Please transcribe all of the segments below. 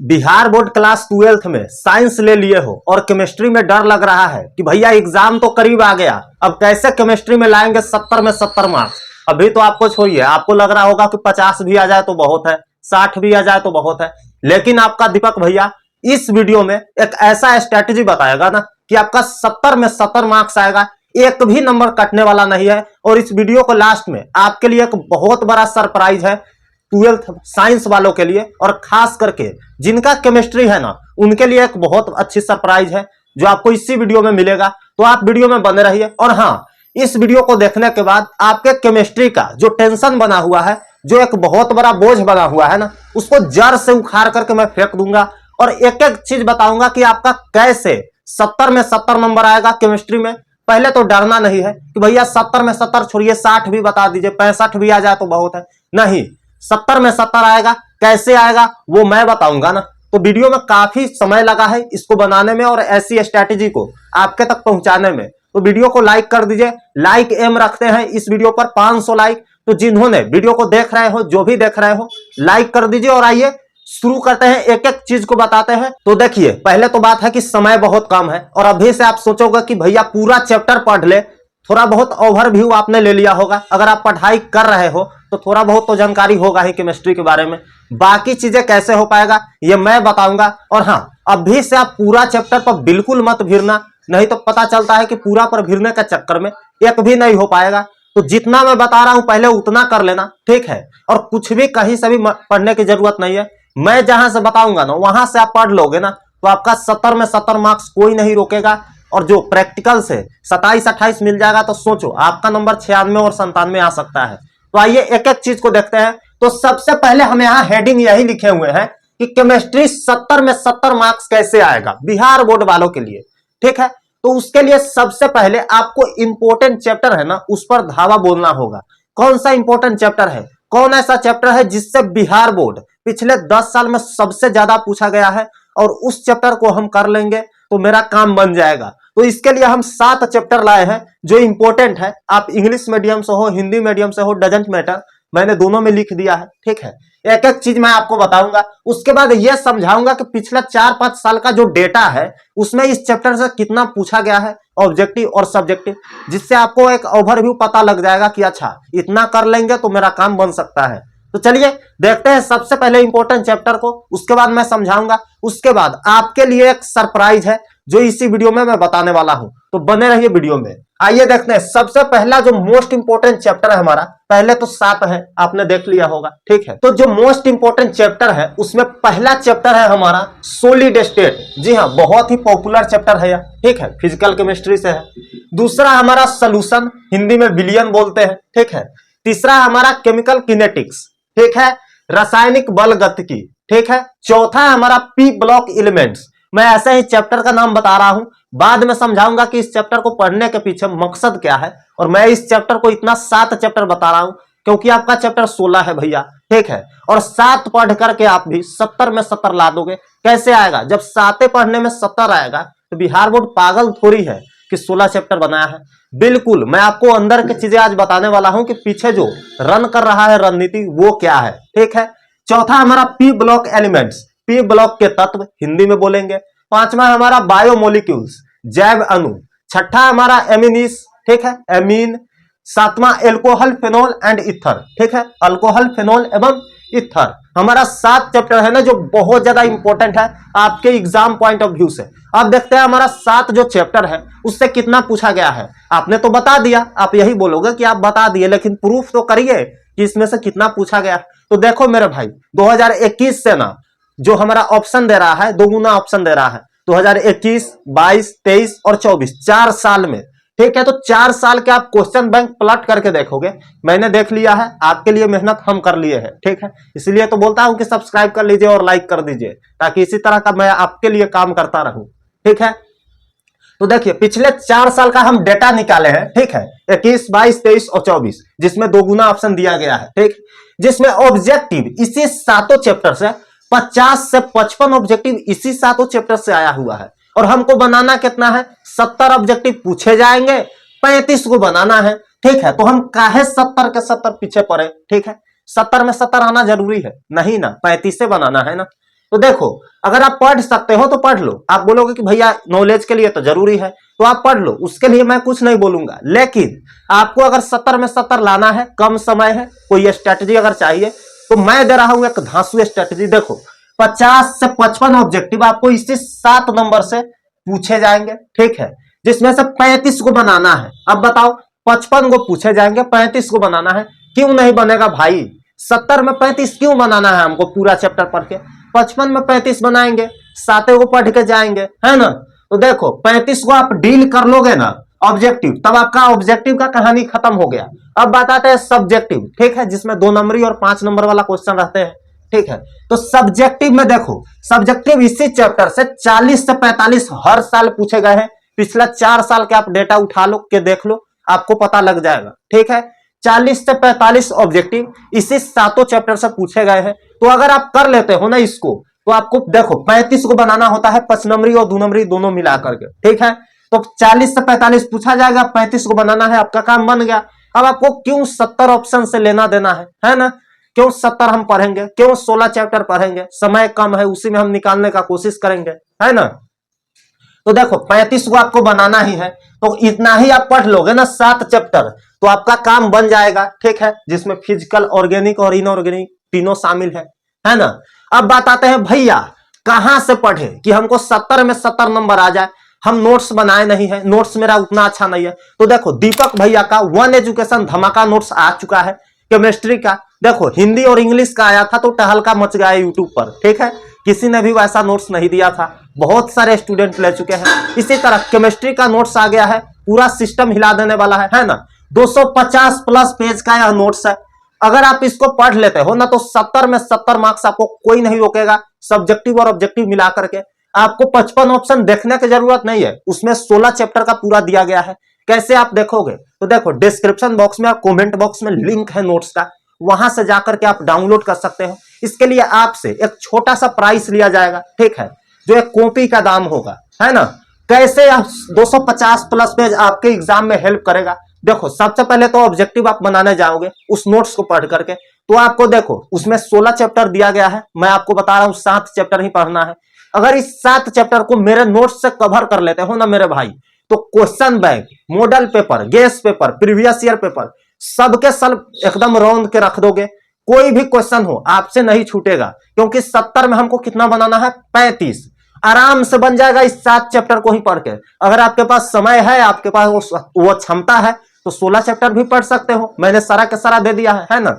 Bihar board class 12th में science ले लिए हो और केमिस्ट्री में डर लग रहा है कि भैया एग्जाम तो करीब आ गया, अब कैसे केमिस्ट्री में लाएंगे 70 में 70 मार्क्स। अभी तो आपको छोड़िए, आपको लग रहा होगा कि 50 भी आ जाए तो बहुत है, 60 भी आ जाए तो बहुत है, लेकिन आपका दीपक भैया इस वीडियो में एक ऐसा स्ट्रेटेजी बताएगा ना कि आपका 70 में 70 मार्क्स आएगा, एक भी नंबर कटने वाला नहीं है। और इस वीडियो को लास्ट में आपके लिए एक बहुत बड़ा सरप्राइज है 12th साइंस वालों के लिए, और खास करके जिनका केमिस्ट्री है ना उनके लिए एक बहुत अच्छी सरप्राइज है जो आपको इसी वीडियो में मिलेगा। तो आप वीडियो में बने रहिए। और हाँ, इस वीडियो को देखने के बाद आपके केमिस्ट्री का जो टेंशन बना हुआ है, जो एक बहुत बड़ा बोझ बना हुआ है ना, उसको जड़ से उखाड़ करके मैं फेंक दूंगा और एक एक चीज बताऊंगा कि आपका कैसे 70 में 70 नंबर आएगा केमिस्ट्री में। पहले तो डरना नहीं है कि भैया 70 में 70 छोड़िए, 60 भी बता दीजिए, 65 भी आ जाए तो बहुत है। नहीं, 70 में 70 आएगा, कैसे आएगा वो मैं बताऊंगा ना। तो वीडियो में काफी समय लगा है इसको बनाने में और ऐसी स्ट्रैटेजी को आपके तक पहुंचाने में। तो वीडियो को लाइक कर दीजिए, लाइक एम रखते हैं इस वीडियो पर 500 लाइक। तो जिन्होंने वीडियो को देख रहे हो, जो भी देख रहे हो, लाइक कर दीजिए। और आइए शुरू करते हैं, एक एक चीज को बताते हैं। तो देखिए, पहले तो बात है कि समय बहुत कम है और अभी से आप सोचोगे कि भैया पूरा चैप्टर पढ़ ले। थोड़ा बहुत ओवरव्यू आपने ले लिया होगा, अगर आप पढ़ाई कर रहे हो तो थोड़ा बहुत तो जानकारी होगा ही केमिस्ट्री के बारे में। बाकी चीजें कैसे हो पाएगा ये मैं बताऊंगा। और हाँ, अभी से आप पूरा चैप्टर पर बिल्कुल मत भिड़ना, नहीं तो पता चलता है कि पूरा पर भिड़ने के चक्कर में एक भी नहीं हो पाएगा। तो जितना मैं बता रहा हूं पहले उतना कर लेना, ठीक है। और कुछ भी कहीं से भी पढ़ने की जरूरत नहीं है, मैं जहां से बताऊंगा ना वहां से आप पढ़ लोगे ना तो आपका 70 में 70 मार्क्स कोई नहीं रोकेगा। और जो प्रैक्टिकल से 27-28 मिल जाएगा तो सोचो आपका नंबर 96 और 97 आ सकता है। तो आइए एक एक चीज को देखते हैं। तो सबसे पहले हम यहाँ हेडिंग यही लिखे हुए हैं कि केमिस्ट्री 70 में 70 मार्क्स कैसे आएगा बिहार बोर्ड वालों के लिए, ठीक है। तो उसके लिए सबसे पहले आपको इंपॉर्टेंट चैप्टर है ना उस पर धावा बोलना होगा। कौन सा इंपॉर्टेंट चैप्टर है, कौन ऐसा चैप्टर है जिससे बिहार बोर्ड पिछले 10 साल में सबसे ज्यादा पूछा गया है, और उस चैप्टर को हम कर लेंगे तो मेरा काम बन जाएगा। तो इसके लिए हम 7 चैप्टर लाए हैं जो इंपॉर्टेंट है। आप इंग्लिश मीडियम से हो, हिंदी मीडियम से हो, डजंट मैटर, मैंने दोनों में लिख दिया है, ठीक है। एक एक चीज मैं आपको बताऊंगा, उसके बाद यह समझाऊंगा कि पिछला 4-5 साल का जो डेटा है उसमें इस चैप्टर से कितना पूछा गया है, ऑब्जेक्टिव और सब्जेक्टिव, जिससे आपको एक ओवरव्यू पता लग जाएगा कि अच्छा इतना कर लेंगे तो मेरा काम बन सकता है। तो चलिए देखते हैं सबसे पहले इंपॉर्टेंट चैप्टर को, उसके बाद मैं समझाऊंगा। उसके बाद आपके लिए एक सरप्राइज है जो इसी वीडियो में मैं बताने वाला हूं, तो बने रहिए वीडियो में। आइए देखते हैं सबसे पहला जो मोस्ट इंपॉर्टेंट चैप्टर है हमारा, पहले तो 7 है आपने देख लिया होगा, ठीक है। तो जो मोस्ट इंपॉर्टेंट चैप्टर है उसमें पहला चैप्टर है हमारा सॉलिड स्टेट। जी हाँ, बहुत ही पॉपुलर चैप्टर है, ठीक है, फिजिकल केमिस्ट्री से है। दूसरा हमारा सोल्यूशन, हिंदी में विलयन बोलते हैं, ठीक है। तीसरा हमारा केमिकल किनेटिक्स, ठीक है, रासायनिक बल गतिकी, ठीक है। चौथा हमारा पी ब्लॉक एलिमेंट्स। मैं ऐसे ही चैप्टर का नाम बता रहा हूं, बाद में समझाऊंगा कि इस चैप्टर को पढ़ने के पीछे मकसद क्या है। और मैं इस चैप्टर को इतना 7 चैप्टर बता रहा हूं क्योंकि आपका चैप्टर 16 है भैया, ठीक है। और 7 पढ़ करके आप भी 70 में 70 ला दोगे। कैसे आएगा, जब 7 पढ़ने में 70 आएगा तो बिहार बोर्ड पागल थोड़ी है कि 16 चैप्टर बनाया है। बिल्कुल, मैं आपको अंदर की चीजें आज बताने वाला हूं कि पीछे जो रन कर रहा है रणनीति वो क्या है, ठीक है। चौथा हमारा P block elements, P block के तत्व हिंदी में बोलेंगे। पांचवा हमारा बायोमोलिक्यूल्स, जैव अणु। छठा हमारा एमिनिस, ठीक है, एमीन। सातवां एल्कोहल, फेनोल एंड इथर, ठीक है, अल्कोहल, फेनोल एवं इथर। हमारा 7 चैप्टर है ना जो बहुत ज्यादा इंपॉर्टेंट है आपके एग्जाम पॉइंट ऑफ व्यू से। अब देखते हैं हमारा 7 जो चैप्टर है उससे कितना पूछा गया है। आपने तो बता दिया, आप यही बोलोगे कि आप बता दिए, लेकिन प्रूफ तो करिए कि इसमें से कितना पूछा गया। तो देखो मेरे भाई, 2021 से ना जो हमारा ऑप्शन दे रहा है, दोगुना ऑप्शन दे रहा है। 2021, 22, 23 और 24, 4 साल में, ठीक है। तो 4 साल के आप क्वेश्चन बैंक पलट करके देखोगे। मैंने देख लिया है, आपके लिए मेहनत हम कर लिए हैं, ठीक है। इसलिए तो बोलता हूं कि सब्सक्राइब कर लीजिए और लाइक कर दीजिए ताकि इसी तरह का मैं आपके लिए काम करता रहूं, ठीक है। तो देखिए पिछले 4 साल का हम डेटा निकाले हैं, ठीक है, 21, 22, 23 और 24, जिसमें दोगुना ऑप्शन दिया गया है, ठीक। जिसमें ऑब्जेक्टिव इसी 7 चैप्टर से 50 से 55 ऑब्जेक्टिव इसी 7 चैप्टर से आया हुआ है। और हमको बनाना कितना है, 70 ऑब्जेक्टिव पूछे जाएंगे, 35 को बनाना है, ठीक है। तो हम काहे 70 के 70 पीछे पड़े, ठीक है। 70 में 70 आना जरूरी है नहीं ना, 35 से बनाना है ना। तो देखो, अगर आप पढ़ सकते हो तो पढ़ लो। आप बोलोगे कि भैया नॉलेज के लिए तो जरूरी है, तो आप पढ़ लो, उसके लिए मैं कुछ नहीं बोलूंगा। लेकिन आपको अगर 70 में 70 लाना है, कम समय है, कोई स्ट्रेटजी अगर चाहिए, तो मैं दे रहा हूं एक धांसू स्ट्रेटजी। देखो, 50 से 55 ऑब्जेक्टिव आपको इसी 7 नंबर से पूछे जाएंगे, ठीक है, जिसमें से 35 को बनाना है। अब बताओ, 55 को पूछे जाएंगे, 35 को बनाना है, क्यों नहीं बनेगा भाई? 70 में 35 क्यों बनाना है हमको पूरा चैप्टर पढ़ के? 55 में 35 बनाएंगे, 7 को पढ़ के जाएंगे, है ना? तो देखो, 35 को आप डील कर लोगे ना ऑब्जेक्टिव, तब आपका ऑब्जेक्टिव का कहानी खत्म हो गया। अब बताते हैं सब्जेक्टिव, ठीक है, जिसमें 2 नंबरी और 5 नंबर वाला क्वेश्चन रहते हैं, ठीक है। तो सब्जेक्टिव में देखो, सब्जेक्टिव इसी चैप्टर से 40 से 45 हर साल पूछे गए हैं। पिछला 4 साल के आप डेटा उठा लो के देख लो, आपको पता लग जाएगा, ठीक है। 40 से 45 ऑब्जेक्टिव इसी 7 चैप्टर से पूछे गए हैं। तो अगर आप कर लेते हो ना इसको, तो आपको देखो 35 को बनाना होता है 5 नंबरी और 2 नंबरी दोनों मिला करके, ठीक है। तो 40 से 45 पूछा जाएगा, 35 को बनाना है, आपका काम बन गया। अब आपको क्यों 70 ऑप्शन से लेना देना है ना? क्यों 70 हम पढ़ेंगे? क्यों 16 चैप्टर पढ़ेंगे? समय कम है, उसी में हम निकालने का कोशिश करेंगे, है ना? तो देखो 35 को आपको बनाना ही है, तो इतना ही आप पढ़ लोगे ना 7 चैप्टर, तो आपका काम बन जाएगा, ठीक है, जिसमें फिजिकल, ऑर्गेनिक और इनऑर्गेनिक तीनों शामिल है ना? अब बात आते हैं भैया कहां से पढ़े कि हमको 70 में 70 नंबर आ जाए। हम नोट्स बनाए नहीं है, नोट्स मेरा उतना अच्छा नहीं है। तो देखो, दीपक भैया का वन एजुकेशन धमाका नोट्स आ चुका है केमिस्ट्री का। देखो, हिंदी और इंग्लिश का आया था तो टहलका मच गया यूट्यूब पर, ठीक है, किसी ने भी वैसा नोट्स नहीं दिया था, बहुत सारे स्टूडेंट ले चुके हैं। इसी तरह केमिस्ट्री का नोट्स आ गया है, पूरा सिस्टम हिला देने वाला है ना? 250 प्लस पेज का यह नोट्स है। अगर आप इसको पढ़ लेते हो ना, तो 70 में 70 मार्क्स आपको कोई नहीं रोकेगा, सब्जेक्टिव और ऑब्जेक्टिव मिला करके। आपको 55 ऑप्शन देखने की जरूरत नहीं है, उसमें 16 चैप्टर का पूरा दिया गया है। कैसे आप देखोगे? तो देखो, डिस्क्रिप्शन बॉक्स में और कमेंट बॉक्स में लिंक है नोट्स का, वहां से जाकर के आप डाउनलोड कर सकते हो। इसके लिए आपसे एक छोटा सा प्राइस लिया जाएगा, ठीक है, जो एक कॉपी का दाम होगा, है ना? कैसे 250 प्लस पेज आपके एग्जाम में हेल्प करेगा? देखो, सबसे पहले तो ऑब्जेक्टिव आप बनाने जाओगे उस नोट्स को पढ़ करके, तो आपको देखो उसमें 16 चैप्टर दिया गया है, मैं आपको बता रहा हूं 7 चैप्टर ही पढ़ना है। अगर इस 7 चैप्टर को मेरे नोट्स से कवर कर लेते हो ना मेरे भाई, तो question bank, model paper, guess paper, previous year paper, सबके सब एकदम रौंद के रख दोगे। कोई भी क्वेश्चन हो आपसे नहीं छूटेगा, क्योंकि 70 में हमको कितना बनाना है? 35। आराम से बन जाएगा इस 7 चैप्टर को ही पढ़ के। अगर आपके पास समय है, आपके पास वो क्षमता है, तो 16 चैप्टर भी पढ़ सकते हो। मैंने सारा का सारा दे दिया है ना?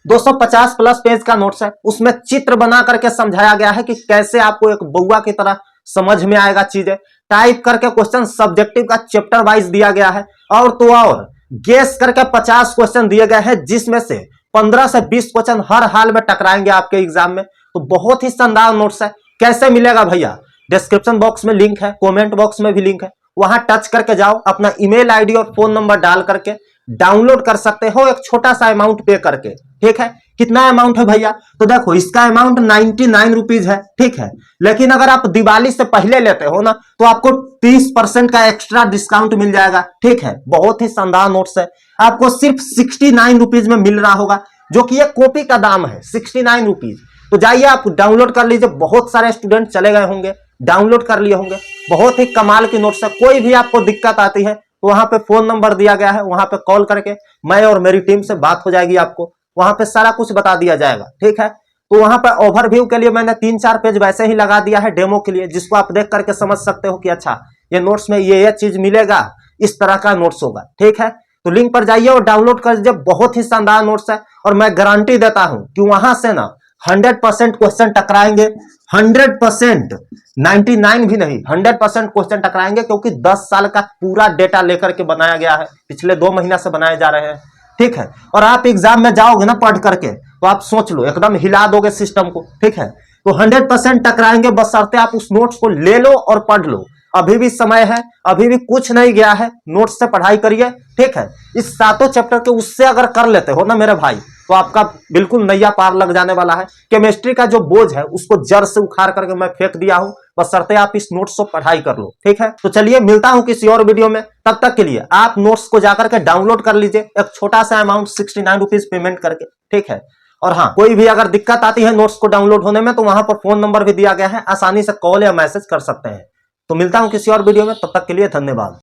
250 प्लस पेज का नोट्स है, उसमें चित्र बना करके समझाया गया है कि कैसे आपको एक बउआ की तरह समझ में आएगा चीजें। टाइप करके क्वेश्चन सब्जेक्टिव का चैप्टर वाइज दिया गया है, और तो और गेस करके 50 क्वेश्चन दिए गए हैं, जिसमें से 15 से 20 क्वेश्चन हर हाल में टकराएंगे आपके एग्जाम में। तो बहुत ही शानदार नोट्स है। कैसे मिलेगा भैया? डिस्क्रिप्शन बॉक्स में लिंक है, कमेंट बॉक्स में भी लिंक है, वहां टच करके जाओ, अपना ईमेल आईडी और फोन नंबर डाल करके डाउनलोड कर सकते हो, एक छोटा सा अमाउंट पे करके, ठीक है। कितना अमाउंट है भैया? तो देखो, इसका अमाउंट 99 रुपीज है, ठीक है, लेकिन अगर आप दिवाली से पहले लेते हो ना, तो आपको 30% का एक्स्ट्रा डिस्काउंट मिल जाएगा, ठीक है। बहुत ही शानदार नोट्स है, आपको सिर्फ 69 रुपीज में मिल रहा होगा, जो कि एक कॉपी का दाम है 69 रुपीज। तो जाइए आप डाउनलोड कर लीजिए, बहुत सारे स्टूडेंट चले गए होंगे, डाउनलोड कर लिए होंगे। बहुत ही कमाल की नोट्स है। कोई भी आपको दिक्कत आती है तो वहां पे फोन नंबर दिया गया है, वहां पे कॉल करके मैं और मेरी टीम से बात हो जाएगी, आपको वहां पे सारा कुछ बता दिया जाएगा, ठीक है। तो वहां पे ओवरव्यू के लिए मैंने 3-4 पेज वैसे ही लगा दिया है डेमो के लिए, जिसको आप देख करके समझ सकते हो कि अच्छा ये नोट्स में ये चीज मिलेगा, इस तरह का नोट्स होगा, ठीक है। तो लिंक पर जाइए और डाउनलोड कर लीजिए, बहुत ही शानदार नोट्स है। और मैं गारंटी देता हूं कि वहां से ना 100% क्वेश्चन टकराएंगे, 100%, 99 भी नहीं, 100% क्वेश्चन टकराएंगे, क्योंकि 10 साल का पूरा डेटा लेकर के बनाया गया है, पिछले 2 महीना से बनाए जा रहे हैं, ठीक है। और आप एग्जाम में जाओगे ना पढ़ करके, तो आप सोच लो एकदम हिला दोगे सिस्टम को, ठीक है। तो 100% टकराएंगे, बशर्ते आप उस नोट्स को ले लो और पढ़ लो। अभी भी समय है, अभी भी कुछ नहीं गया है, नोट्स से पढ़ाई करिए, ठीक है। इस 7 चैप्टर के उससे अगर कर लेते हो ना मेरे भाई, तो आपका बिल्कुल नैया पार लग जाने वाला है। केमिस्ट्री का जो बोझ है उसको जड़ से उखाड़ करके मैं फेंक दिया हूं, बशर्ते आप इस नोट्स को पढ़ाई कर लो, ठीक है। तो चलिए मिलता हूं किसी और वीडियो में, तब तक के लिए आप नोट्स को जाकर के डाउनलोड कर लीजिए, एक छोटा सा अमाउंट 69 रुपीज पेमेंट करके, ठीक है। और हाँ, कोई भी अगर दिक्कत आती है नोट्स को डाउनलोड होने में तो वहां पर फोन नंबर भी दिया गया है, आसानी से कॉल या मैसेज कर सकते हैं। तो मिलता हूं किसी और वीडियो में, तब तक के लिए धन्यवाद।